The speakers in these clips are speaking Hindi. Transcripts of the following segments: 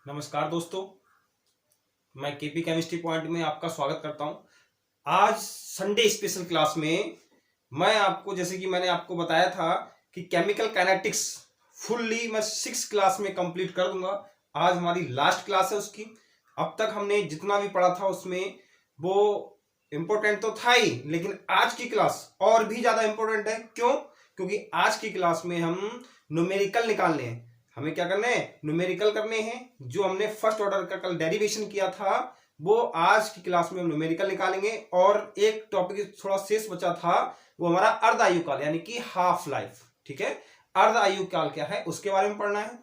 नमस्कार दोस्तों, मैं केपी केमिस्ट्री पॉइंट में आपका स्वागत करता हूं। आज संडे स्पेशल क्लास में मैं आपको, जैसे कि मैंने आपको बताया था कि केमिकल काइनेटिक्स फुल्ली मैं 6 क्लास में कंप्लीट कर दूंगा। आज हमारी लास्ट क्लास है उसकी। अब तक हमने जितना भी पढ़ा था उसमें वो इम्पोर्टेंट तो था ही, लेकिन आज की क्लास और भी ज्यादा इम्पोर्टेंट है। क्यों? क्योंकि आज की क्लास में हम न्यूमेरिकल निकालने हैं। हमें क्या करना है? न्यूमेरिकल करने हैं। जो हमने फर्स्ट ऑर्डर का कल डेरिवेशन किया था वो आज की क्लास में हम न्यूमेरिकल निकालेंगे। और एक टॉपिक थोड़ा शेष बचा था, वो हमारा अर्ध आयुकाल यानी कि हाफ लाइफ। ठीक है, अर्ध आयुकाल क्या है उसके बारे में पढ़ना है।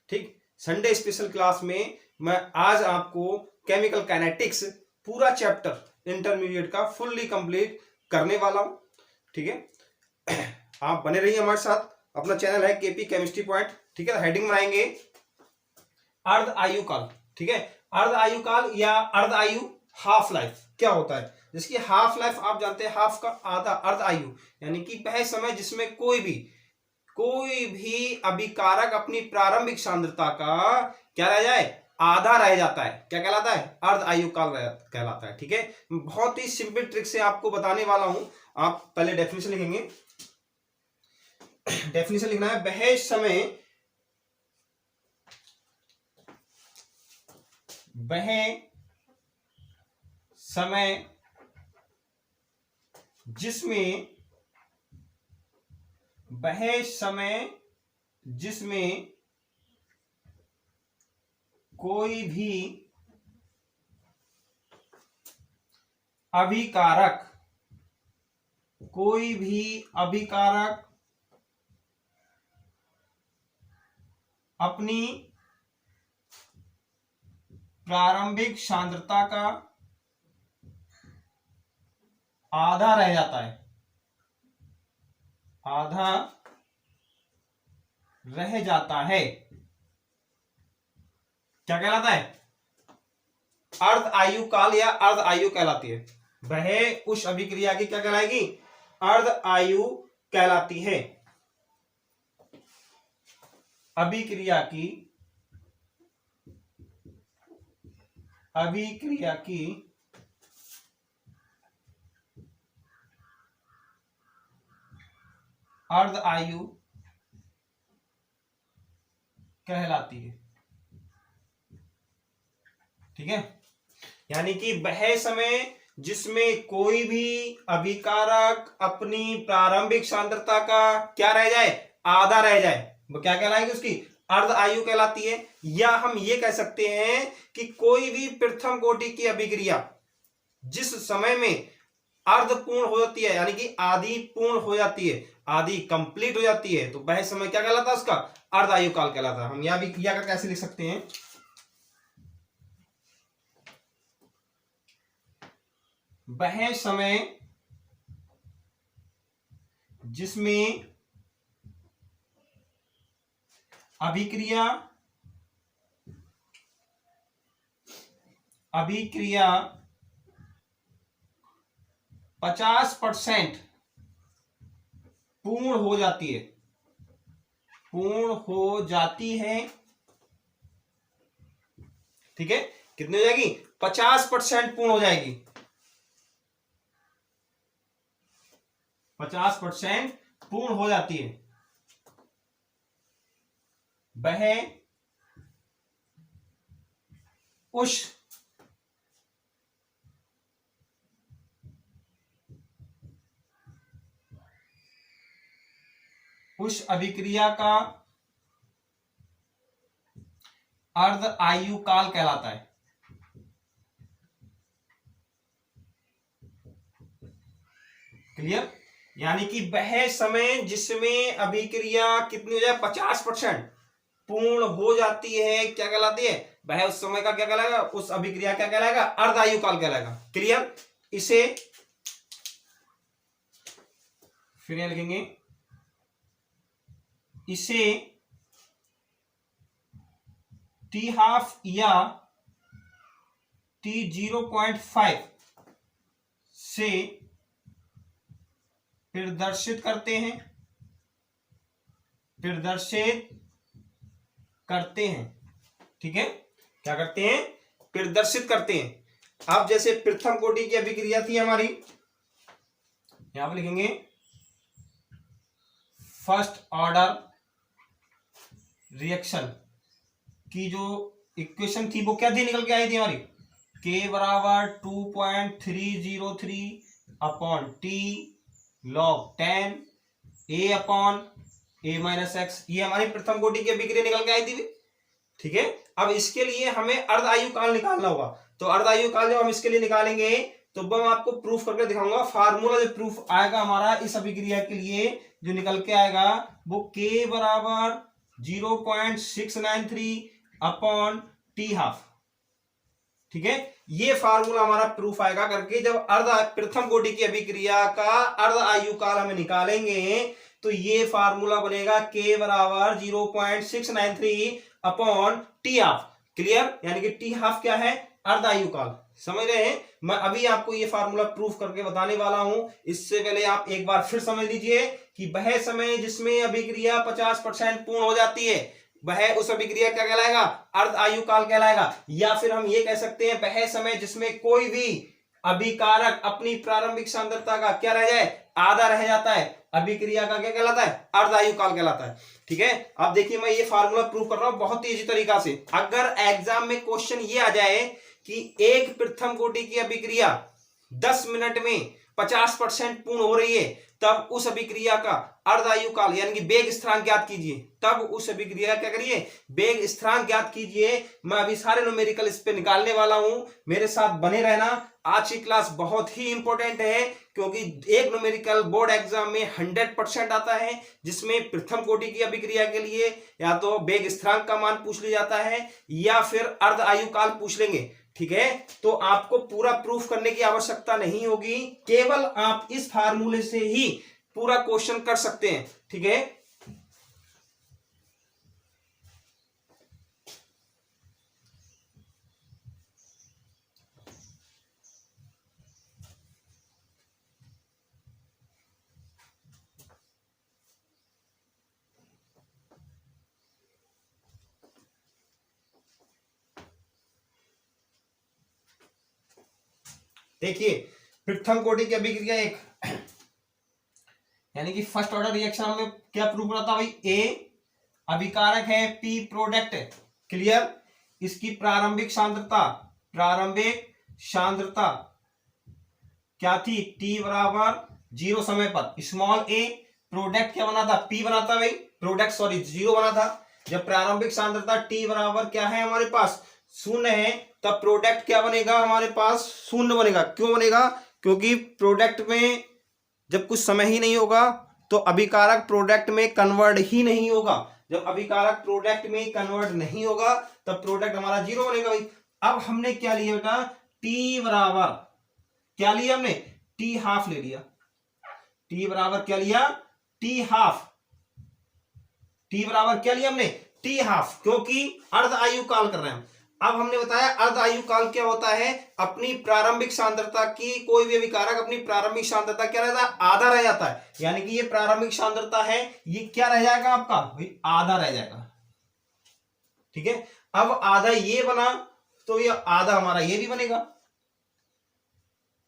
ठीक, संडे स्पेशल क्लास में मैं आज आपको केमिकल काइनेटिक्स पूरा चैप्टर इंटरमीडिएट का फुल्ली कंप्लीट करने वाला हूं। ठीक है, आप बने रहिए हमारे साथ। अपना चैनल है केपी केमिस्ट्री पॉइंट। ठीक है, हेडिंग बनाएंगे अर्ध आयुकाल। ठीक है, अर्ध आयुकाल या अर्ध आयु, हाफ लाइफ क्या होता है। जैसे कि हाफ लाइफ आप जानते हैं, हाफ का आधा, अर्ध आयु यानी कि वह समय जिसमें कोई भी अभिकारक अपनी प्रारंभिक सांद्रता का क्या रह जाए, आधा रह जाता है। क्या कहलाता है? अर्ध आयुकाल कहलाता है। ठीक है, बहुत ही सिंपल ट्रिक से आपको बताने वाला हूं। आप पहले डेफिनेशन लिखेंगे। डेफिनेशन लिखना है, वह समय जिसमें कोई भी अभिकारक अपनी प्रारंभिक सांद्रता का आधा रह जाता है, आधा रह जाता है। क्या कहलाता है? अर्ध आयु काल या अर्ध आयु कहलाती है। वह उस अभिक्रिया की क्या कहलाएगी? अर्ध आयु कहलाती है। अभिक्रिया की अर्ध आयु कहलाती है। ठीक है, यानी कि वह समय जिसमें कोई भी अभिकारक अपनी प्रारंभिक सांद्रता का क्या रह जाए, आधा रह जाए, वो क्या कहलाएगी? उसकी अर्ध आयु कहलाती है। या हम ये कह सकते हैं कि कोई भी प्रथम कोटि की अभिक्रिया जिस समय में अर्ध पूर्ण हो जाती है, यानी कि आधी पूर्ण हो जाती है, आधी कंप्लीट हो जाती है, तो वह समय क्या कहलाता है? उसका अर्ध आयु काल कहलाता है। हम यह भी क्रिया का कैसे लिख सकते हैं? वह समय जिसमें अभिक्रिया 50% पूर्ण हो जाती है। ठीक है, कितनी हो जाएगी? 50% पूर्ण हो जाएगी। 50% पूर्ण हो जाती है। वह उस अभिक्रिया का अर्ध आयु काल कहलाता है। क्लियर? यानी कि वह समय जिसमें अभिक्रिया कितनी हो जाए, 50% पूर्ण हो जाती है, क्या कहलाती है? वह उस समय का क्या कहलाएगा? उस अभिक्रिया क्या कहलाएगा? अर्ध आयु काल कहलाएगा। क्लियर? इसे फिर यहां लिखेंगे, इसे T12 या T0.5 से प्रदर्शित करते हैं। ठीक है, क्या करते हैं, प्रदर्शित करते हैं। अब जैसे प्रथम कोटि की अभिक्रिया थी हमारी, यहां पर लिखेंगे फर्स्ट ऑर्डर रिएक्शन की जो इक्वेशन थी वो क्या थी, निकल के आई थी हमारी, k बराबर 2.303 upon T log 10 a upon a minus x. ये हमारी प्रथम कोटि की अभिक्रिया निकल के आई थी। ठीक है, अब इसके लिए हमें अर्ध आयु काल निकालना होगा। तो अर्ध आयु काल जब हम इसके लिए निकालेंगे तो मैं आपको प्रूफ करके दिखाऊंगा। फार्मूला जो प्रूफ आएगा हमारा इस अभिक्रिया के लिए जो निकल के आएगा वो k बराबर 0.693 अपॉन टी हाफ। ठीक है, ये फार्मूला हमारा प्रूफ आएगा करके जब प्रथम कोटि की अभिक्रिया का अर्ध आयु काल हमें निकालेंगे तो ये फार्मूला बनेगा k बराबर 0.693 अपॉन टी हाफ। क्लियर, यानी कि टी हाफ क्या है, अर्ध आयु काल। समझ रहे हैं, मैं अभी आपको ये फार्मूला प्रूफ करके बताने वाला हूं। इससे पहले आप एक बार फिर समझ लीजिए कि वह समय जिसमें अभिक्रिया 50% पूर्ण हो जाती है वह उस अभिक्रिया क्या कहलाएगा, अर्ध आयु काल कहलाएगा। या फिर हम ये कह सकते हैं वह समय जिसमें कोई भी अभिकारक अपनी प्रारंभिक सांद्रता का क्या रह जाए, आधा रह जाता है, अभिक्रिया का क्या कहलाता है, अर्ध आयु काल कहलाता है। ठीक है, अब देखिए मैं ये फार्मूला प्रूव कर रहा हूं बहुत ही इजी तरीका से। अगर एग्जाम में क्वेश्चन ये आ जाए कि एक प्रथम कोटि की अभिक्रिया 10 मिनट में 50% पूर्ण हो रही है तब उस अभिक्रिया का अर्ध आयु काल यानी कि वेग स्थिरांक ज्ञात कीजिए। तब उस अभिक्रिया क्या करिए, वेग स्थिरांक ज्ञात कीजिए। मैं अभी सारे न्यूमेरिकल इस पे निकालने वाला हूं, मेरे साथ बने रहना। आज की क्लास बहुत ही इंपॉर्टेंट है क्योंकि एक न्यूमेरिकल बोर्ड एग्जाम में 100% आता है जिसमें प्रथम कोटि की अभिक्रिया के लिए या तो वेग स्थिरांक का मान पूछ लिया जाता है या फिर अर्ध आयु काल पूछ लेंगे। ठीक है, तो आपको पूरा प्रूफ करने की आवश्यकता नहीं होगी, केवल आप इस फार्मूले से ही पूरा क्वेश्चन कर सकते हैं। ठीक है, देखिए प्रथम कोटि की अभिक्रिया एक यानी कि फर्स्ट ऑर्डर रिएक्शन में क्या प्रूव करा था भाई, ए अभिकारक है, पी प्रोडक्ट है। क्लियर, इसकी प्रारंभिक सांद्रता क्या थी, टी बराबर 0 समय पर स्मॉल ए, प्रोडक्ट क्या बना था, पी बना था भाई, प्रोडक्ट सॉरी 0 बना था। जब प्रारंभिक सांद्रता टी बराबर क्या है हमारे पास 0 है तब प्रोडक्ट क्या बनेगा हमारे पास, 0 बनेगा। क्यों बनेगा, क्योंकि प्रोडक्ट में जब कुछ समय ही नहीं होगा तो अभिकारक प्रोडक्ट में कन्वर्ट ही नहीं होगा। जब अभिकारक प्रोडक्ट में कन्वर्ट नहीं होगा तब प्रोडक्ट हमारा 0 बनेगा भाई। अब हमने क्या लिया बेटा, टी बराबर क्या लिया हमने, टी हाफ ले लिया। टी बराबर क्या लिया, टी हाफ। टी बराबर क्या लिया हमने, टी हाफ, क्योंकि अर्ध आयु काल कर रहे हैं। अब हमने बताया अर्ध आयु काल क्या होता है, अपनी प्रारंभिक सांद्रता की कोई भी अभिकारक अपनी प्रारंभिक सांद्रता क्या रहता है, आधा रह जाता है। यानी कि ये प्रारंभिक सांद्रता है, ये क्या रह जाएगा आपका भाई, आधा रह जाएगा। ठीक है, अब आधा ये बना तो ये आधा हमारा ये भी बनेगा।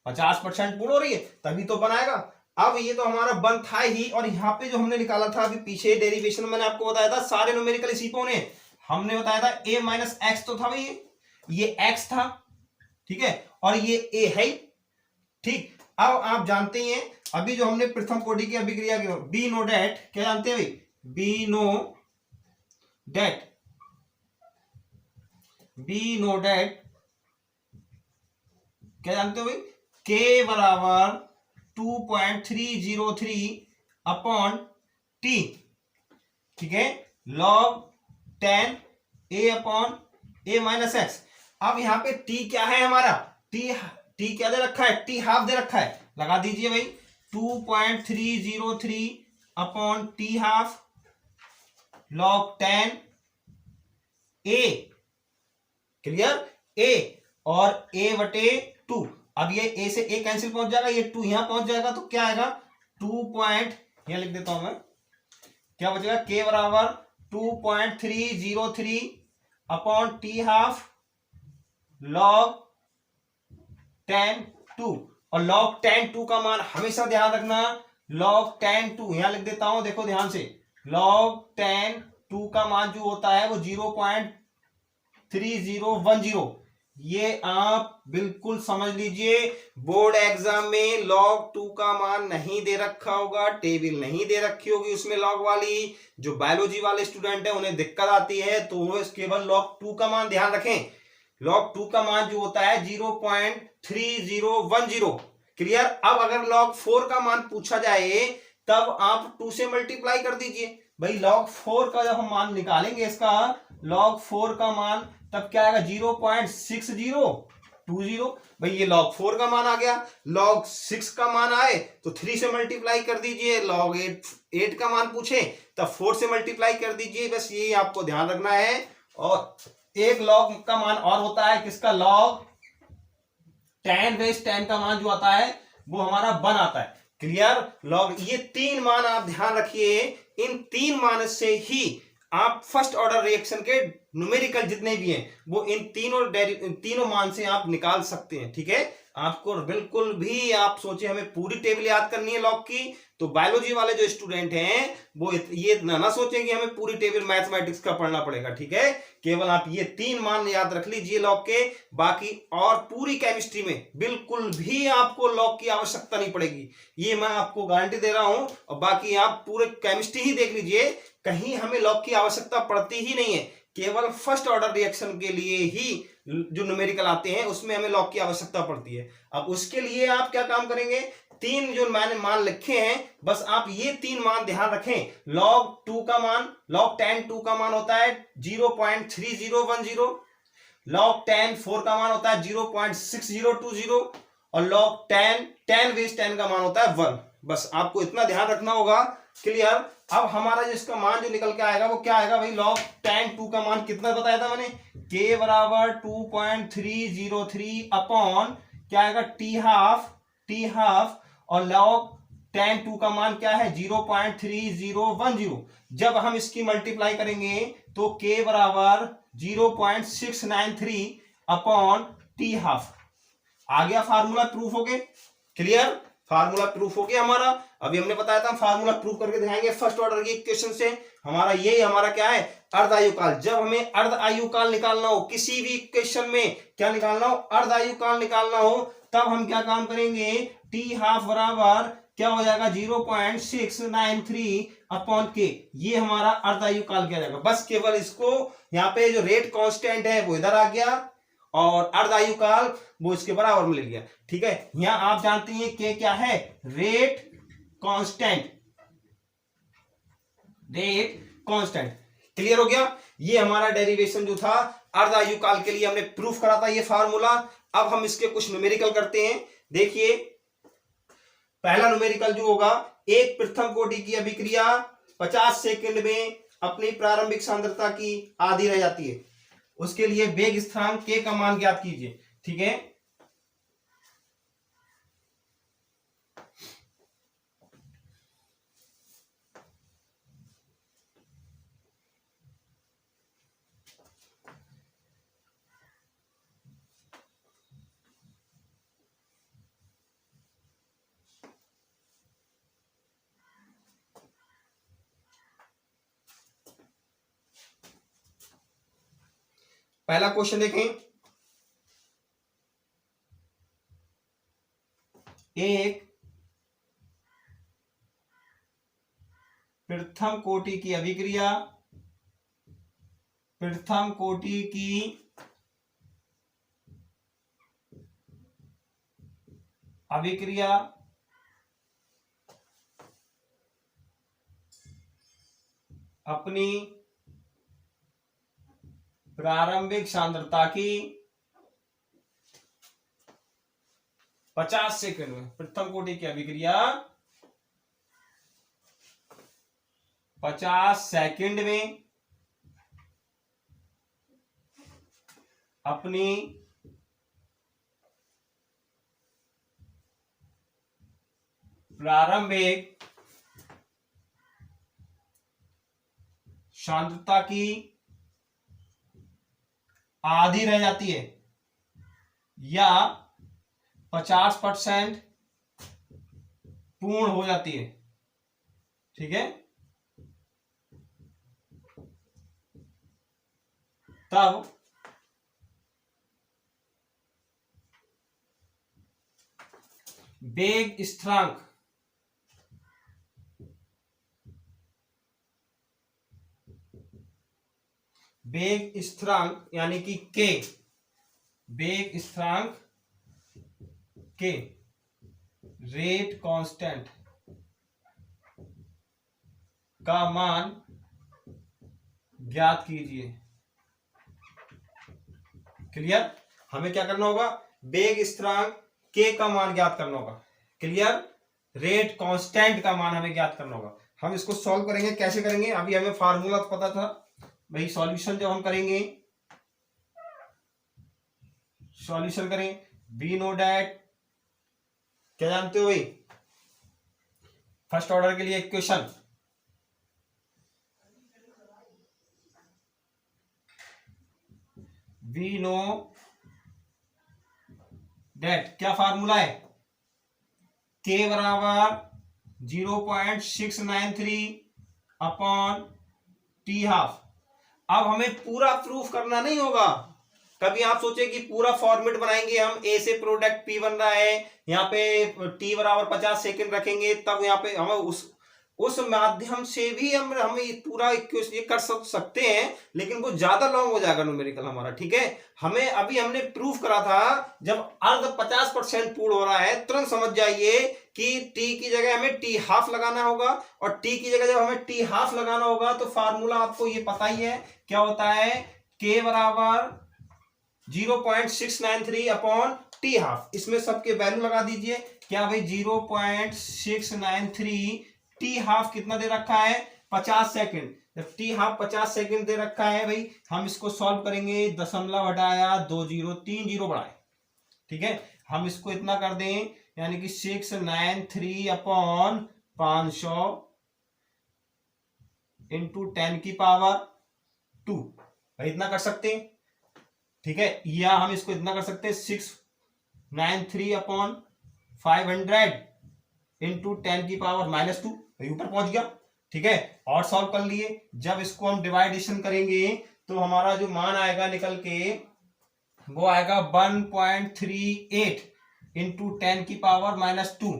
50% पूर्ण हो रही है तभी तो बनाएगा। अब ये तो हमारा बन था ही, और यहाँ पे जो हमने निकाला था अभी पीछे डेरिवेशन में मैंने आपको बताया था, सारे न्यूमेरिकल इसी पे होने। हमने बताया था a माइनस एक्स तो था भाई, ये x था। ठीक है, और ये a है। ठीक, अब आप जानते हैं अभी जो हमने प्रथम कोटि की अभिक्रिया की बी नो डेट क्या जानते हैं भाई, बी नो डेट क्या जानते हो भाई, k बराबर 2.303 अपॉन टी। ठीक है, log 10 a upon a minus x. अब यहां पे t क्या है हमारा, t क्या दे रखा है, t हाफ दे रखा है, लगा दीजिए भाई 2.303 upon T half log 10 a। Clear, a और a बटे 2। अब ये a से a कैंसिल पहुंच जाएगा, ये 2 यहां पहुंच जाएगा तो क्या आएगा 2 यहां लिख देता हूं मैं, क्या बचेगा k बराबर 2.303 upon T half log tan 2। और log tan 2 का मान हमेशा ध्यान रखना, log tan 2 यहां लिख देता हूं, देखो ध्यान से, log tan 2 का मान जो होता है वो 0.3010। ये आप बिल्कुल समझ लीजिए, बोर्ड एग्जाम में log 2 का मान नहीं दे रखा होगा, टेबल नहीं दे रखी होगी उसमें log वाली। जो बायोलॉजी वाले स्टूडेंट हैं उन्हें दिक्कत आती है, तो वो केवल log 2 का मान ध्यान रखें। log 2 का मान जो होता है 0.3010। क्लियर। अब अगर log 4 का मान पूछा जाए तब आप 2 से मल्टीप्लाई कर दीजिए। भाई log 4 का जब हम मान निकालेंगे इसका, log 4 का मान तब क्या आएगा 0.6020। भाई ये log 4 का मान आ गया। log 6 का मान आए तो 3 से मल्टीप्लाई कर दीजिए। log 8 का मान पूछे तब 4 से मल्टीप्लाई कर दीजिए। बस ये आपको ध्यान रखना है। और एक log का मान और होता है किसका, log tan बेस 10 का मान जो आता है वो हमारा 1 आता है। क्लियर। log ये 3 मान आप ध्यान रखिए, इन 3 मान से ही आप फर्स्ट ऑर्डर रिएक्शन के न्यूमेरिकल जितने भी हैं वो इन तीनों मान से आप निकाल सकते हैं। ठीक है। आपको बिल्कुल भी आप सोचे हमें पूरी टेबल याद करनी है लॉग की, तो बायोलॉजी वाले जो स्टूडेंट हैं वो ये ना सोचें कि हमें पूरी टेबल मैथमेटिक्स का पढ़ना पड़ेगा। ठीक है। केवल आप ये 3 मान याद रख लीजिए लॉग के, बाकी और पूरी केमिस्ट्री में बिल्कुल भी आपको लॉग की आवश्यकता नहीं पड़ेगी, ये मैं आपको गारंटी दे रहा हूं। और बाकी आप पूरे केमिस्ट्री ही देख लीजिए, कहीं हमें लॉग की आवश्यकता पड़ती ही नहीं है। केवल फर्स्ट ऑर्डर रिएक्शन के लिए ही जो न्यूमेरिकल आते हैं उसमें हमें लॉग की आवश्यकता पड़ती है। अब उसके लिए आप क्या काम करेंगे, 3 जो मैंने मान लिखे हैं बस आप ये 3 मान ध्यान रखें। log 2 का मान, log tan 2 का मान होता है 0.3010, log tan 4 का मान होता है 0.6020 और log tan बेस 10 का मान होता है 1। बस आपको इतना ध्यान रखना होगा। क्लियर। अब हमारा जो इसका मान जो निकल के आएगा वो क्या आएगा भाई, log tan 2 का मान कितना बताया था मैंने, k बराबर 2.303 अपॉन क्या आएगा t हाफ और log tan 2 का मान क्या है 0.3010। जब हम इसकी मल्टीप्लाई करेंगे तो k बराबर 0.693 अपॉन t हाफ। आ गया, फार्मूला प्रूफ हो गए। क्लियर। फार्मूला प्रूफ हो गया हमारा। अभी हमने बताया था फार्मूला प्रूफ करके दिखाएंगे फर्स्ट ऑर्डर की इक्वेशन से। हमारा यही हमारा क्या है, अर्ध आयुकाल। जब हमें अर्ध आयुकाल निकालना हो किसी भी इक्वेशन में, क्या निकालना हो, अर्ध आयुकाल निकालना हो, तब हम क्या काम करेंगे, टी हाफ बराबर क्या हो जाएगा 0.693 अपॉन के। ये हमारा अर्ध आयुकाल क्या जाएगा। बस केवल इसको यहाँ पे जो रेट कांस्टेंट है वो इधर आ गया और अर्ध आयुकाल वो इसके बराबर में ले लिया। ठीक है। यहां आप जानते हैं कि क्या है, rate constant, rate constant. Clear हो गया। ये हमारा डेरिवेशन जो था अर्ध आयुकाल के लिए हमने प्रूफ करा था ये फार्मूला। अब हम इसके कुछ न्यूमेरिकल करते हैं। देखिए पहला न्यूमेरिकल जो होगा, एक प्रथम कोटि की अभिक्रिया 50 सेकंड में अपनी प्रारंभिक सांद्रता की आधी रह जाती है, उसके लिए वेग स्थिरांक k का मान ज्ञात कीजिए। ठीक है। पहला क्वेश्चन देखें, एक प्रथम कोटि की अभिक्रिया, प्रथम कोटि की अभिक्रिया अपनी प्रारंभिक सांद्रता की 50 सेकंड में, प्रथम कोटि की अभिक्रिया 50 सेकंड में अपनी प्रारंभिक सांद्रता की आधी रह जाती है। या 50% पूर्ण हो जाती है, ठीक है, तब वेग स्थिरांक यानी कि के, वेग स्थिरांक के रेट कांस्टेंट का मान ज्ञात कीजिए। क्लियर? हमें क्या करना होगा, वेग स्थिरांक के का मान ज्ञात करना होगा। क्लियर? रेट कांस्टेंट का मान हमें ज्ञात करना होगा। हम इसको सॉल्व करेंगे, कैसे करेंगे, अभी हमें फार्मूला तो पता था भाई। सॉल्यूशन जब हम करेंगे, सॉल्यूशन करें, वी नो डैट, क्या जानते हो भाई, फर्स्ट ऑर्डर के लिए इक्वेशन, वी नो डैट, क्या फार्मूला है, के बराबर 0.693 अपॉन टी हाफ। अब हमें पूरा प्रूफ करना नहीं होगा। कभी आप सोचे कि पूरा फॉर्मेट बनाएंगे हम, ए से प्रोडक्ट पी बन रहा है, यहाँ पे टी बराबर 50 सेकेंड रखेंगे, तब यहाँ पे हम उस माध्यम से भी हम पूरा ये कर सकते हैं, लेकिन वो ज्यादा लॉन्ग हो जाएगा न्यूमेरिकल हमारा, ठीक है। हमें अभी हमने प्रूफ करा था, जब अर्ध 50% पूर्ण हो रहा है, तुरंत समझ जाइए कि टी की जगह हमें टी हाफ लगाना होगा, और टी की जगह जब हमें टी हाफ लगाना होगा तो फार्मूला आपको ये पता ही है क्या होता है, के बराबर 0.693 अपॉन टी हाफ। इसमें सबके वैल्यू लगा दीजिए। क्या भाई 0.693 टी हाफ कितना दे रखा है, 50 सेकेंड। जब टी हाफ 50 सेकेंड दे रखा है भाई, हम इसको सॉल्व करेंगे, दशमलव हटाया 20 3 जीरो बढ़ाए, ठीक है। हम इसको इतना कर दें, यानी कि 693 अपॉन 500 इंटू 10 की पावर 2, भाई इतना कर सकते हैं, ठीक है। या हम इसको इतना कर सकते हैं, 693 अपॉन 500 इंटू 10 की पावर -2, ऊपर पहुंच गया, ठीक है। और सॉल्व कर लिए। जब इसको हम डिवाइडेशन करेंगे तो हमारा जो मान आएगा निकल के, वो आएगा 1.38 इंटू 10 की पावर -2।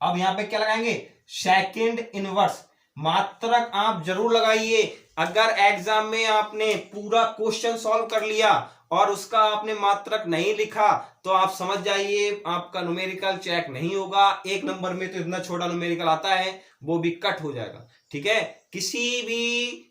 अब यहां पे क्या लगाएंगे, सेकेंड इनवर्स। मात्रक आप जरूर लगाइए। अगर एग्जाम में आपने पूरा क्वेश्चन सॉल्व कर लिया और उसका आपने मात्रक नहीं लिखा, तो आप समझ जाइए आपका न्यूमेरिकल चेक नहीं होगा। एक नंबर में तो इतना छोटा न्यूमेरिकल आता है, वो भी कट हो जाएगा, ठीक है। किसी भी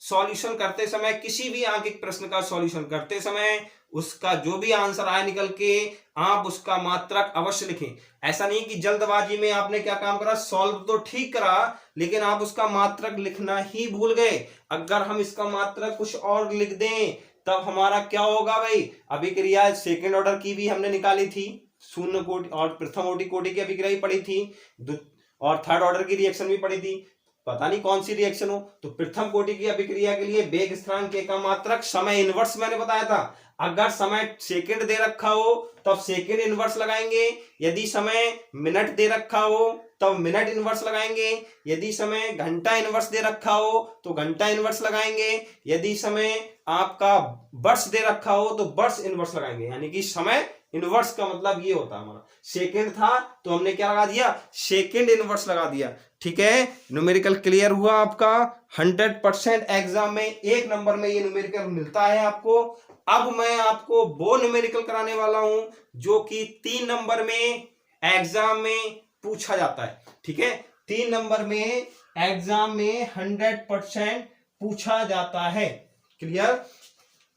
सॉल्यूशन करते समय, किसी भी आंकिक प्रश्न का सॉल्यूशन करते समय, उसका जो भी आंसर आए निकल के, आप उसका मात्रक अवश्य लिखें। ऐसा नहीं कि जल्दबाजी में आपने क्या काम करा, सॉल्व तो ठीक करा, लेकिन आप उसका मात्रक लिखना ही भूल गए। अगर हम इसका मात्रक कुछ और लिख दें, तब हमारा क्या होगा भाई। अभिक्रिया सेकेंड ऑर्डर की भी हमने निकाली थी, शून्य कोटि और प्रथम कोटि की अभिक्रिया भी पड़ी थी, और थर्ड ऑर्डर की रिएक्शन भी पड़ी थी। पता नहीं कौन सी रिएक्शन हो। तो प्रथम कोटि की अभिक्रिया के लिए वेग स्थिरांक के का मात्रक समय इनवर्स मैंने बताया था। अगर समय सेकंड दे रखा हो तब सेकंड इनवर्स लगाएंगे, यदि समय मिनट दे रखा हो तब मिनट इनवर्स लगाएंगे, यदि समय घंटा इनवर्स दे रखा हो तो घंटा इनवर्स लगाएंगे, यदि समय आपका वर्ष दे रखा हो तो वर्ष इनवर्स लगाएंगे। यानी कि समय इनवर्स का मतलब ये होता है, हमारा सेकंड था तो हमने क्या लगा दिया, सेकंड इनवर्स लगा दिया, ठीक है। न्यूमेरिकल क्लियर हुआ आपका। 100% एग्जाम में एक नंबर में ये न्यूमेरिकल मिलता है आपको। अब मैं आपको वो न्यूमेरिकल कराने वाला हूं जो कि 3 नंबर में एग्जाम में पूछा जाता है, ठीक है। 3 नंबर में एग्जाम में 100% पूछा जाता है। क्लियर?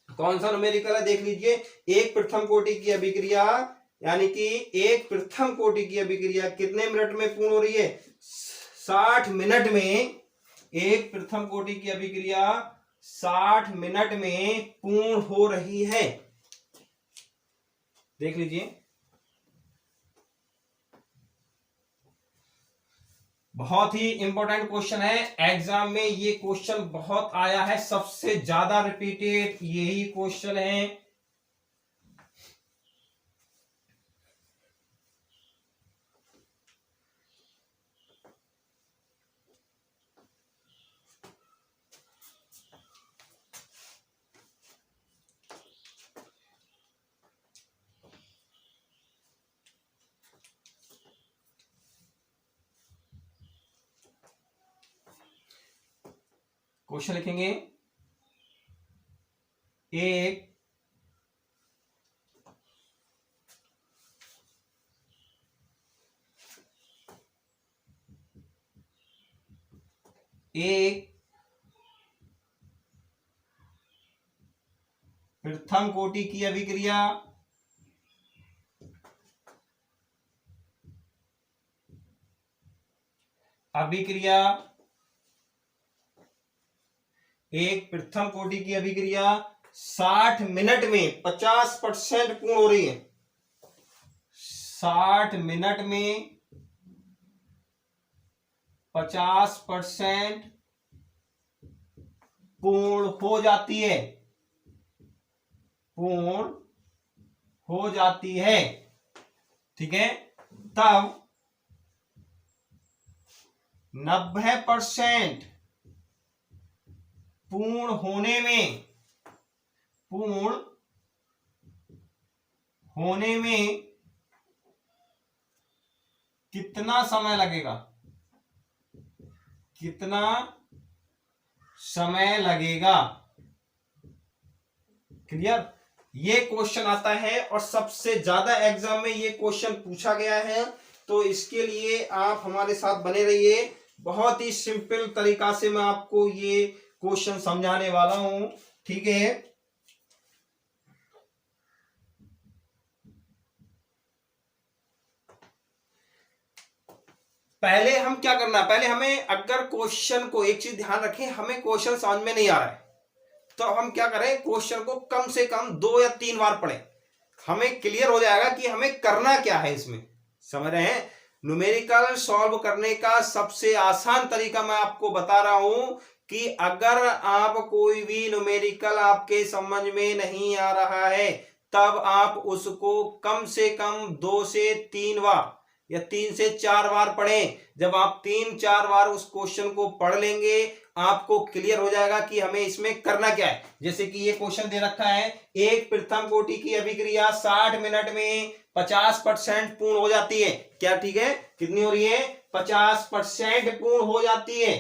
कौन सा न्यूमेरिकल है देख लीजिए। एक प्रथम कोटि की अभिक्रिया, यानी कि एक प्रथम कोटि की अभिक्रिया कितने मिनट में पूर्ण हो रही है, 60 मिनट में। एक प्रथम कोटि की अभिक्रिया 60 मिनट में पूर्ण हो रही है, देख लीजिए। बहुत ही इंपॉर्टेंट क्वेश्चन है, एग्जाम में ये क्वेश्चन बहुत आया है, सबसे ज्यादा रिपीटेड यही क्वेश्चन है। क्वेश्चन लिखेंगे एक प्रथम कोटि की अभिक्रिया एक प्रथम कोटि की अभिक्रिया 60 मिनट में 50% पूर्ण हो रही है। 60 मिनट में 50% पूर्ण हो जाती है, पूर्ण हो जाती है, ठीक है। तब 90% पूर्ण होने में कितना समय लगेगा, कितना समय लगेगा। क्लियर। ये क्वेश्चन आता है और सबसे ज्यादा एग्जाम में ये क्वेश्चन पूछा गया है, तो इसके लिए आप हमारे साथ बने रहिए। बहुत ही सिंपल तरीका से मैं आपको ये क्वेश्चन समझाने वाला हूं, ठीक है। पहले हम क्या करना है, पहले हमें अगर क्वेश्चन को, एक चीज ध्यान रखें, हमें क्वेश्चन समझ में नहीं आ रहा है तो हम क्या करें, क्वेश्चन को कम से कम 2 या 3 बार पढ़ें, हमें क्लियर हो जाएगा कि हमें करना क्या है इसमें। समझ रहे हैं। न्यूमेरिकल सॉल्व करने का सबसे आसान तरीका मैं आपको बता रहा हूं कि अगर आप कोई भी न्यूमेरिकल आपके समझ में नहीं आ रहा है तब आप उसको कम से कम 2 से 3 बार या 3 से 4 बार पढ़ें। जब आप 3-4 बार उस क्वेश्चन को पढ़ लेंगे आपको क्लियर हो जाएगा कि हमें इसमें करना क्या है। जैसे कि ये क्वेश्चन दे रखा है, एक प्रथम कोटि की अभिक्रिया 60 मिनट में 50% पूर्ण हो जाती है। क्या ठीक है, कितनी हो रही है, 50% पूर्ण हो जाती है।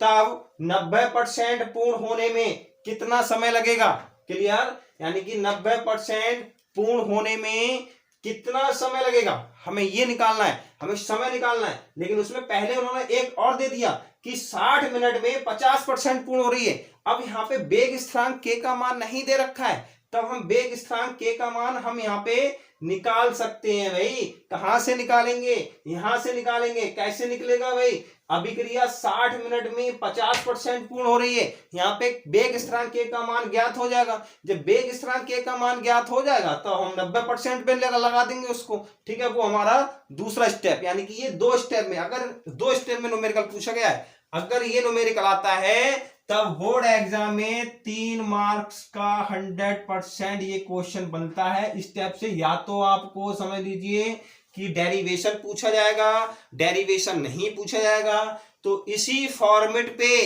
तब 90% पूर्ण होने में कितना समय लगेगा। क्लियर। यानी कि 90% पूर्ण होने में कितना समय लगेगा, हमें ये निकालना है, हमें समय निकालना है। लेकिन उसमें पहले उन्होंने एक और दे दिया कि 60 मिनट में 50% पूर्ण हो रही है। अब यहाँ पे वेग स्थिरांक के का मान नहीं दे रखा है, तब हम वेग स्थिरांक के का मान हम यहाँ पे निकाल सकते हैं। भाई कहां से निकालेंगे, यहां से निकालेंगे। कैसे निकलेगा भाई, अभिक्रिया 60 मिनट में 50% पूर्ण हो रही है, यहाँ पे वेग स्थिरांक के का मान ज्ञात हो जाएगा। जब वेग स्थिरांक के का मान ज्ञात हो जाएगा तो हम 90% पे लगा देंगे उसको, ठीक है। वो हमारा दूसरा स्टेप, यानी कि ये 2 स्टेप में, अगर 2 स्टेप में न्यूमेरिकल पूछा गया है, अगर ये न्यूमेरिकल आता है तब बोर्ड एग्जाम में 3 मार्क्स का 100% ये क्वेश्चन बनता है। इस स्टेप से या तो आपको समझ लीजिए कि डेरिवेशन पूछा जाएगा, डेरिवेशन नहीं पूछा जाएगा, तो इसी फॉर्मेट पे,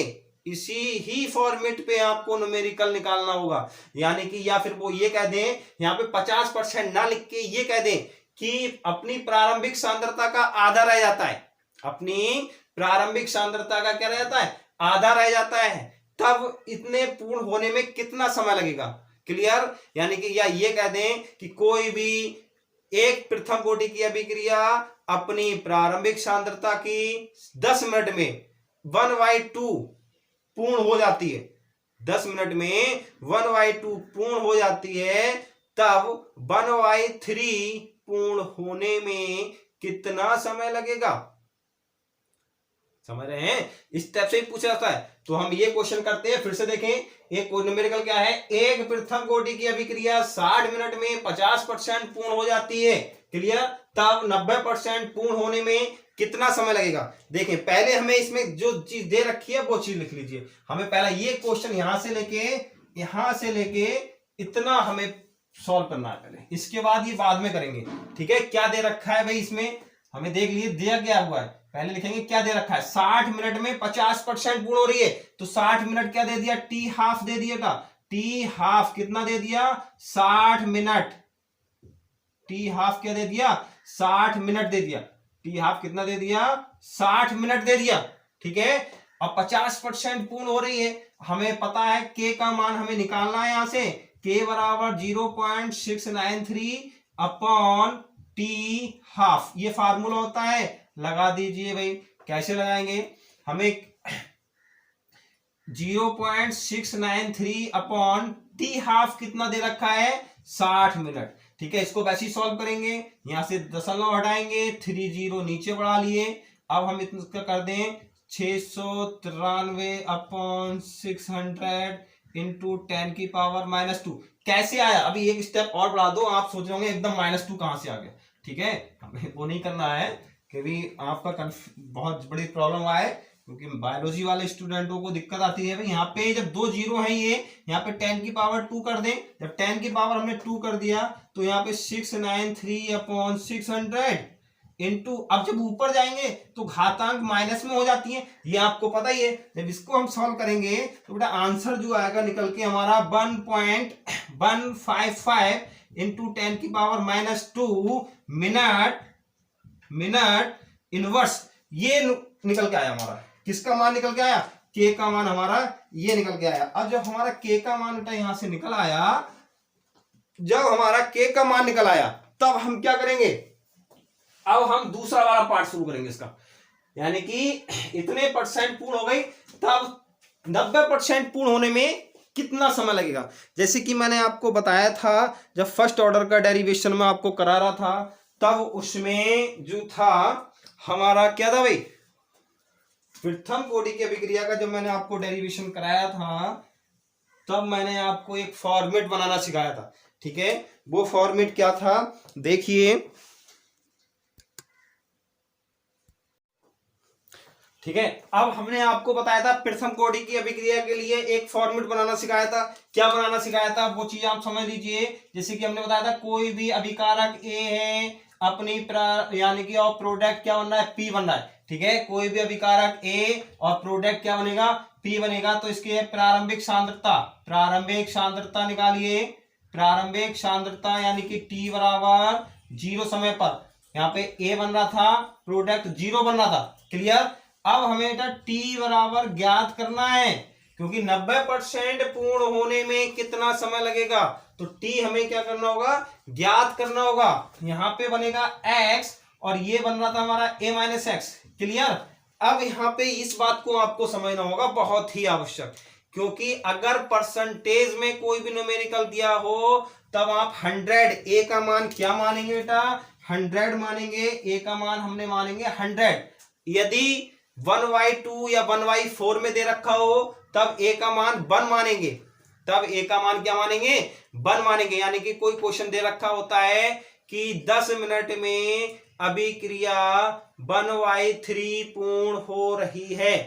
इसी ही फॉर्मेट पे आपको न्यूमेरिकल निकालना होगा। यानी कि या फिर वो ये कह दें, यहाँ पे 50% ना लिख के ये कह दें कि अपनी प्रारंभिक सांद्रता का आधा रह जाता है, अपनी प्रारंभिक सांद्रता का क्या रह जाता है, आधा रह जाता है। तब इतने पूर्ण होने में कितना समय लगेगा। क्लियर। यानी कि या ये कह दें कि कोई भी एक प्रथम कोटि की अभिक्रिया अपनी प्रारंभिक सांद्रता की 10 मिनट में 1/2 पूर्ण हो जाती है, 10 मिनट में 1/2 पूर्ण हो जाती है। तब 1/3 पूर्ण होने में कितना समय लगेगा। समझ रहे हैं, इस टाइप से ही पूछा जाता है। तो हम ये क्वेश्चन करते हैं, फिर से देखें। एक न्यूमेरिकल क्या है, एक प्रथम कोटि की अभिक्रिया 60 मिनट में 50% पूर्ण हो जाती है। क्लियर। तब 90% पूर्ण होने में कितना समय लगेगा। देखें पहले हमें इसमें जो चीज दे रखी है वो चीज लिख लीजिए। हमें पहला ये क्वेश्चन यहां से लेके इतना हमें सॉल्व करना है पहले, इसके बाद ये बाद में करेंगे। ठीक है। क्या दे रखा है भाई इसमें, हमें देख लीजिए दिया क्या हुआ है। पहले लिखेंगे क्या दे रखा है, 60 मिनट में 50% पूर्ण हो रही है, तो 60 मिनट क्या दे दिया, टी हाफ दे दिएगा। टी हाफ कितना दे दिया, 60 मिनट। टी हाफ क्या दे दिया, 60 मिनट दे दिया। टी हाफ कितना दे दिया, 60 मिनट दे दिया। ठीक है। अब 50% पूर्ण हो रही है, हमें पता है के का मान हमें निकालना है यहां से, के बराबर 0.693 अपॉन टी हाफ, ये फार्मूला होता है, लगा दीजिए भाई। कैसे लगाएंगे, हमें 0.693 अपॉन टी हाफ कितना दे रखा है, 60 मिनट। ठीक है, इसको वैसे ही सॉल्व करेंगे, यहां से दशमलव हटाएंगे, 30 नीचे बढ़ा लिए। अब हम इतना कर दें 693 अपॉन 600 इंटू 10 की पावर -2। कैसे आया, अभी एक स्टेप और बढ़ा दो, आप सोच रहे होंगे एकदम -2 कहां से आ गया। ठीक है, हमें वो नहीं करना है कि भी आपका बहुत बड़ी प्रॉब्लम आए, क्योंकि बायोलॉजी वाले स्टूडेंटों को दिक्कत आती है। भाई यहाँ पे जब 2 जीरो है, ये यहाँ पे 10 की पावर 2 कर दें, जब 10 की पावर हमने 2 कर दिया तो यहाँ पे 693 अपॉन 600 इंटू, अब जब ऊपर जाएंगे तो घातांक माइनस में हो जाती है, ये आपको पता ही है। जब इसको हम सॉल्व करेंगे तो बेटा आंसर जो आएगा निकल के हमारा 1.155 इंटू 10 की पावर -2 मिनट इनवर्स, ये निकल के आया हमारा। किसका मान निकल के आया, के का मान हमारा ये निकल के आया। अब जब हमारा के का मान बेटा यहां से निकल आया, जब हमारा के का मान निकल आया तब हम क्या करेंगे, अब हम दूसरा वाला पार्ट शुरू करेंगे इसका, यानी कि इतने परसेंट पूर्ण हो गई, तब 90% पूर्ण होने में कितना समय लगेगा। जैसे कि मैंने आपको बताया था, जब फर्स्ट ऑर्डर का डेरिवेशन में आपको करा रहा था, तब उसमें जो था हमारा क्या था भाई, प्रथम कोटि की अभिक्रिया का जब मैंने आपको डेरिवेशन कराया था, तब मैंने आपको एक फॉर्मेट बनाना सिखाया था। ठीक है, वो फॉर्मेट क्या था, देखिए। ठीक है, अब हमने आपको बताया था प्रथम कोटि की अभिक्रिया के लिए एक फॉर्मेट बनाना सिखाया था। क्या बनाना सिखाया था, वो चीज आप समझ लीजिए। जैसे कि हमने बताया था, कोई भी अभिकारक ए है, अपनी यानी कि और प्रोडक्ट क्या बन रहा है, पी बन रहा है। ठीक है, कोई भी अभिकारक ए और प्रोडक्ट क्या बनेगा, पी बनेगा, तो इसकी प्रारंभिक सांद्रता निकालिए। प्रारंभिक सांद्रता यानी कि टी बराबर 0 समय पर, यहाँ पे ए बन रहा था, प्रोडक्ट 0 बन रहा था। क्लियर, अब हमें टी बराबर ज्ञात करना है, क्योंकि 90% पूर्ण होने में कितना समय लगेगा, तो टी हमें क्या करना होगा, ज्ञात करना होगा। यहां पे बनेगा x और ये बन रहा था हमारा a - x। क्लियर, अब यहां पे इस बात को आपको समझना होगा, बहुत ही आवश्यक, क्योंकि अगर परसेंटेज में कोई भी न्यूमेरिकल दिया हो, तब आप 100 ए का मान क्या मानेंगे बेटा, 100 मानेंगे, ए का मान हमने मानेंगे 100। यदि 1/2 या 1/4 में दे रखा हो, तब ए का मान 1 मानेंगे, तब ए का मान क्या मानेंगे, 1 मानेंगे। यानी कि कोई क्वेश्चन दे रखा होता है कि 10 मिनट में अभिक्रिया 1/3 पूर्ण हो रही है,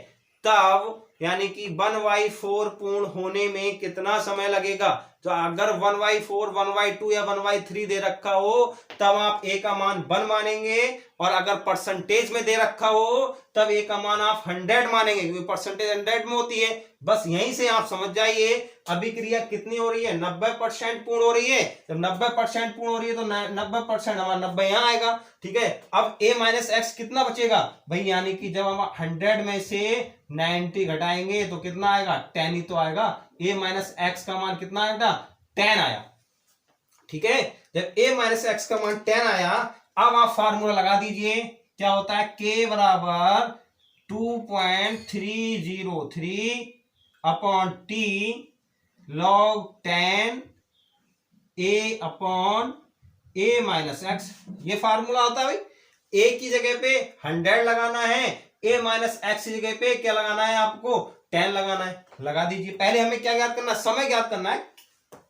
तब यानी कि 1/4 पूर्ण होने में कितना समय लगेगा। तो अगर 1/4, 1/2 या 1/3 दे रखा हो, तब आप ए का मान 1 मानेंगे, और अगर परसेंटेज में दे रखा हो, तब ए का मान आप 100 मानेंगे, क्योंकि परसेंटेज 100 में होती है। बस यहीं से आप समझ जाइए अभिक्रिया कितनी हो रही है, 90% पूर्ण हो रही है। जब 90% पूर्ण हो रही है तो 90% हमारा 90 यहां आएगा। ठीक है, अब a - x कितना बचेगा भाई, यानी कि जब हम 100 में से 90 घटाएंगे तो कितना आएगा, 10 ही तो आएगा। a - x का मान कितना आएगा, 10 आया। ठीक है, जब a - x का मान 10 आया, अब आप फार्मूला लगा दीजिए, क्या होता है, k बराबर 2.303 upon T log 10 a upon a - x, ये फार्मूला होता है भाई। a की जगह पे 100 लगाना है, a - x की जगह पे क्या लगाना है, आपको 10 लगाना है। लगा दीजिए। पहले हमें क्या ज्ञात करना है, समय ज्ञात करना है,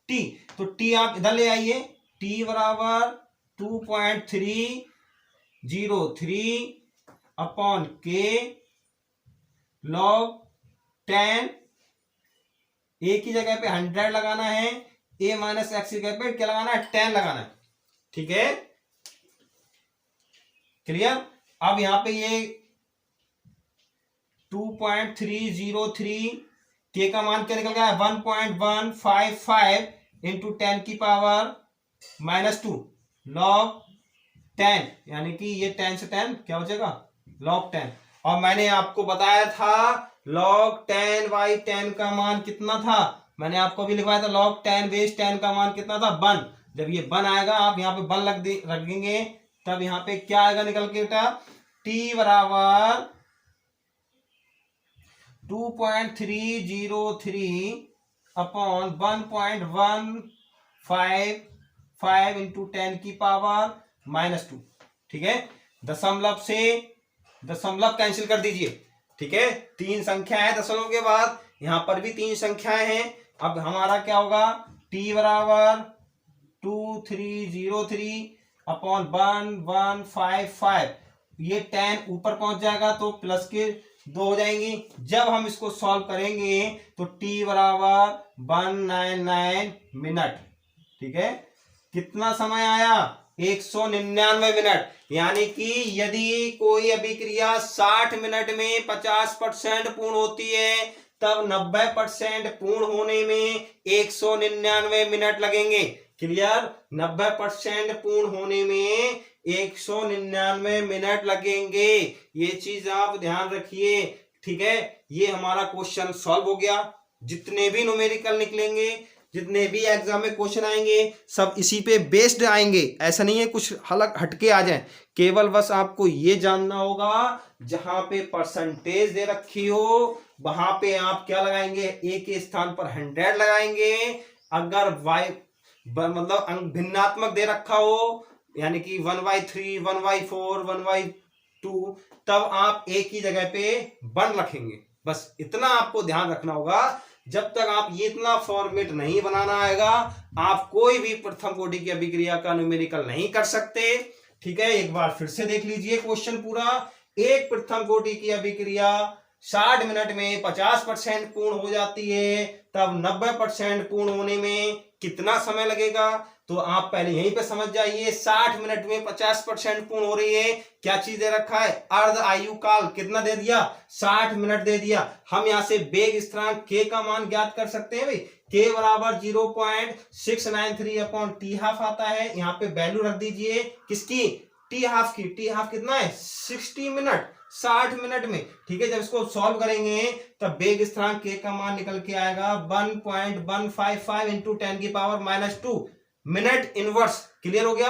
t। तो t आप इधर ले आइए, t बराबर 2.303 अपॉन k log 10, a की जगह पे 100 लगाना है, a - x की जगह पे क्या लगाना है, 10 लगाना है। ठीक है, क्लियर। अब यहां पे ये 2.303 के का मान क्या निकल गया है, 1.155 इंटू 10 की पावर -2 log 10, यानी कि ये 10 से 10 क्या बचेगा, log 10। और मैंने आपको बताया था log 10/10 का मान कितना था, मैंने आपको भी लिखवाया था log 10/10 का मान कितना था 1। जब ये 1 आएगा आप यहाँ पे 1 रखेंगे तब यहाँ पे क्या आएगा निकल के बेटा, t बराबर 2.303 अपॉन 1.155 इंटू 10 की पावर -2। ठीक है, दशमलव से दशमलव कैंसिल कर दीजिए। ठीक है, 3 संख्या है दशमलव के बाद, यहां पर भी 3 संख्याएं हैं। अब हमारा क्या होगा, t बराबर 2303 अपॉन 1155, ये 10 ऊपर पहुंच जाएगा तो प्लस के 2 हो जाएंगी। जब हम इसको सॉल्व करेंगे तो t बराबर 199 मिनट। ठीक है, कितना समय आया, 199 मिनट। यानी कि यदि कोई अभिक्रिया 60 मिनट में 50% पूर्ण होती है तब 90% पूर्ण होने में 199 मिनट लगेंगे। क्लियर, 90% पूर्ण होने में 199 मिनट लगेंगे, ये चीज आप ध्यान रखिए। ठीक है, ये हमारा क्वेश्चन सॉल्व हो गया। जितने भी न्यूमेरिकल निकलेंगे, जितने भी एग्जाम में क्वेश्चन आएंगे, सब इसी पे बेस्ड आएंगे। ऐसा नहीं है कुछ अलग हटके आ जाए, केवल बस आपको ये जानना होगा जहां पे परसेंटेज दे रखी हो वहां पे आप क्या लगाएंगे, ए के स्थान पर 100 लगाएंगे। अगर वाई मतलब अंक भिन्नात्मक दे रखा हो, यानी कि 1/3, 1/4, 1/2, तब आप ए की जगह पे 1 रखेंगे। बस इतना आपको ध्यान रखना होगा। जब तक आप ये इतना फॉर्मेट नहीं बनाना आएगा, आप कोई भी प्रथम कोटि की अभिक्रिया का न्यूमेरिकल नहीं कर सकते। ठीक है, एक बार फिर से देख लीजिए क्वेश्चन पूरा। एक प्रथम कोटि की अभिक्रिया 60 मिनट में 50% पूर्ण हो जाती है, तब 90% पूर्ण होने में कितना समय लगेगा। तो आप पहले यहीं पे समझ जाइए, 60 मिनट में 50% पूर्ण हो रही है। क्या चीज दे रखा है, अर्ध आयु काल कितना दे दिया, 60 मिनट दे दिया। हम यहां से वेग स्थिरांक k का मान ज्ञात कर सकते हैं भाई। k बराबर 0.693 अपॉन टी हाफ आता है। यहाँ पे वैल्यू रख दीजिए किसकी, टी हाफ की। टी हाफ कितना है, 60 मिनट, 60 मिनट में। ठीक है, जब इसको सॉल्व करेंगे तब वेग स्थिरांक k का मान निकल के आएगा 1.155 इंटू 10 की पावर -2 मिनट इनवर्स। क्लियर हो गया।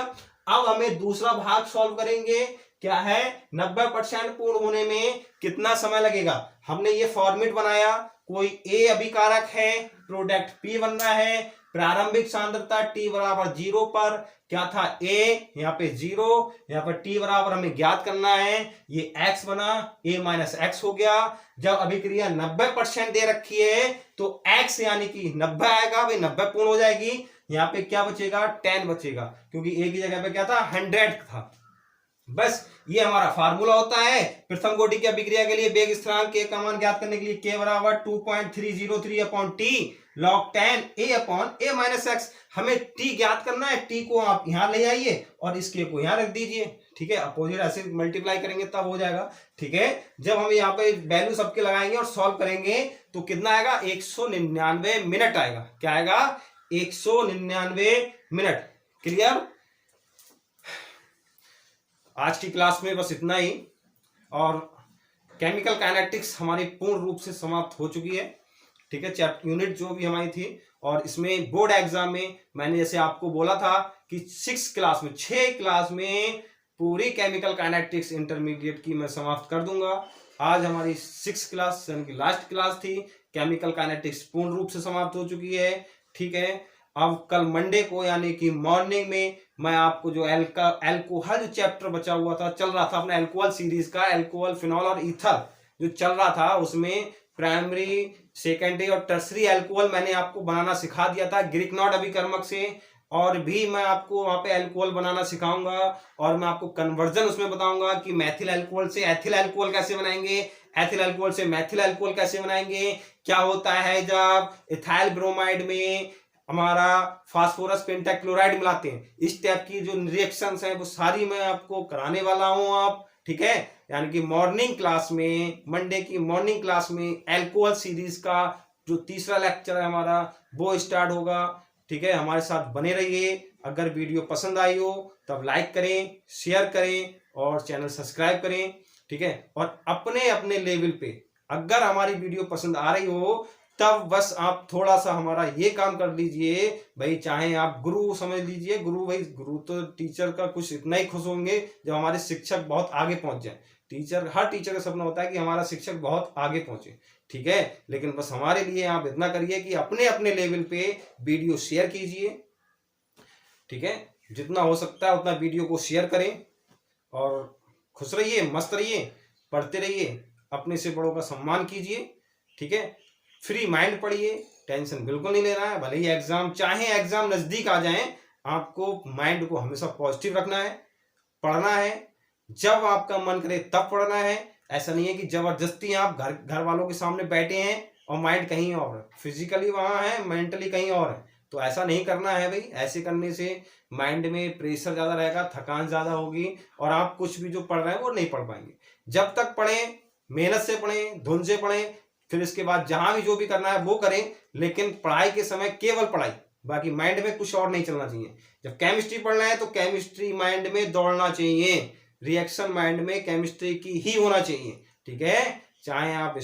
अब हमें दूसरा भाग सॉल्व करेंगे, क्या है, 90% पूर्ण होने में कितना समय लगेगा। हमने ये फॉर्मेट बनाया, कोई ए अभिकारक है, प्रोडक्ट पी बन रहा है, प्रारंभिक सांद्रता t बराबर 0 पर क्या था, a, यहाँ पे 0, यहाँ पर t बराबर हमें ज्ञात करना है, ये x बना, a माइनस एक्स हो गया। जब अभिक्रिया 90% दे रखी है तो x यानी कि 90 आएगा भाई, 90 पूर्ण हो जाएगी। यहाँ पे क्या बचेगा, 10 बचेगा, क्योंकि a की जगह पे क्या था, 100 था। बस ये हमारा फार्मूला होता है प्रथम कोटि की अभिक्रिया के लिए वेग स्थिरांक k का मान ज्ञात करने के लिए। k बराबर 2.303 upon T log 10 a upon a minus x. हमें t ज्ञात करना है, t को आप यहां ले आइए और इस k को यहां रख दीजिए। ठीक है, अपोजिट ऐसे मल्टीप्लाई करेंगे तब हो जाएगा। ठीक है, जब हम यहाँ पे वैल्यू सबके लगाएंगे और सॉल्व करेंगे तो कितना आएगा, 199 मिनट आएगा। क्या आएगा, 199 मिनट। क्लियर। आज की क्लास में बस इतना ही, और केमिकल काइनेटिक्स हमारी पूर्ण रूप से समाप्त हो चुकी है। ठीक है, चैप्टर यूनिट जो भी हमारी थी, और इसमें बोर्ड एग्जाम में मैंने जैसे आपको बोला था कि 6 क्लास में पूरी केमिकल काइनेटिक्स इंटरमीडिएट की मैं समाप्त कर दूंगा। आज हमारी 6 क्लास यानी कि लास्ट क्लास थी, केमिकल काइनेटिक्स पूर्ण रूप से समाप्त हो चुकी है। ठीक है, अब कल मंडे को यानी कि मॉर्निंग में मैं आपको जो एल्कोहल जो चैप्टर बचा हुआ था, चल रहा था अपना एल्कोहल सीरीज का, एल्कोहल, फिनॉल और ईथर जो चल रहा था, उसमें प्राइमरी, सेकेंडरी और टर्सरी एल्कोहल मैंने आपको बनाना सिखा दिया था ग्रिकनॉट अभिकर्मक से। और भी मैं आपको वहां पे एल्कोहल बनाना सिखाऊंगा, और मैं आपको कन्वर्जन उसमें बताऊंगा कि मैथिल एल्कोहल से एथिल एल्कोहल कैसे बनाएंगे, एथिल एल्कोहल से मैथिल एल्कोहल कैसे बनाएंगे, क्या होता है जब इथाइल ब्रोमाइड में हमारा फास्फोरस पेंटाक्लोराइड मिलाते हैं, इस टाइप की जो रिएक्शंस हैं वो सारी मैं आपको कराने वाला हूं आप। ठीक है, यानी कि मॉर्निंग क्लास में, मंडे की मॉर्निंग क्लास में एल्कोहल सीरीज का जो तीसरा लेक्चर है हमारा वो स्टार्ट होगा। ठीक है, हमारे साथ बने रहिए। अगर वीडियो पसंद आई हो तब लाइक करें, शेयर करें और चैनल सब्सक्राइब करें। ठीक है, और अपने अपने लेवल पे अगर हमारी वीडियो पसंद आ रही हो तब बस आप थोड़ा सा हमारा ये काम कर लीजिए भाई, चाहे आप गुरु समझ लीजिए, गुरु भाई, गुरु तो टीचर का कुछ इतना ही खुश होंगे जब हमारे शिक्षक बहुत आगे पहुंच जाए। टीचर, हर टीचर का सपना होता है कि हमारा शिक्षक बहुत आगे पहुंचे, ठीक है। लेकिन बस हमारे लिए आप इतना करिए कि अपने अपने लेवल पे वीडियो शेयर कीजिए, ठीक है। जितना हो सकता है उतना वीडियो को शेयर करें और खुश रहिए, मस्त रहिए, पढ़ते रहिए, अपने से बड़ों का सम्मान कीजिए, ठीक है। फ्री माइंड पढ़िए, टेंशन बिल्कुल नहीं लेना है। भले ही एग्जाम, चाहे एग्जाम नजदीक आ जाए, आपको माइंड को हमेशा पॉजिटिव रखना है, पढ़ना है, जब आपका मन करे तब पढ़ना है। ऐसा नहीं है कि जबरदस्ती आप घर वालों के सामने बैठे हैं और माइंड कहीं और है, फिजिकली वहां है, मेंटली कहीं और है, तो ऐसा नहीं करना है भाई। ऐसे करने से माइंड में प्रेशर ज्यादा रहेगा, थकान ज्यादा होगी और आप कुछ भी जो पढ़ रहे हैं वो नहीं पढ़ पाएंगे। जब तक पढ़ें, मेहनत से पढ़ें, धुन से पढ़ें, फिर इसके बाद जहां भी जो भी करना है वो करें, लेकिन पढ़ाई के समय केवल पढ़ाई, बाकी माइंड में कुछ और नहीं चलना चाहिए। जब केमिस्ट्री पढ़ना है तो केमिस्ट्री माइंड में दौड़ना चाहिए, रिएक्शन माइंड में केमिस्ट्री की ही होना चाहिए, ठीक है। चाहे आप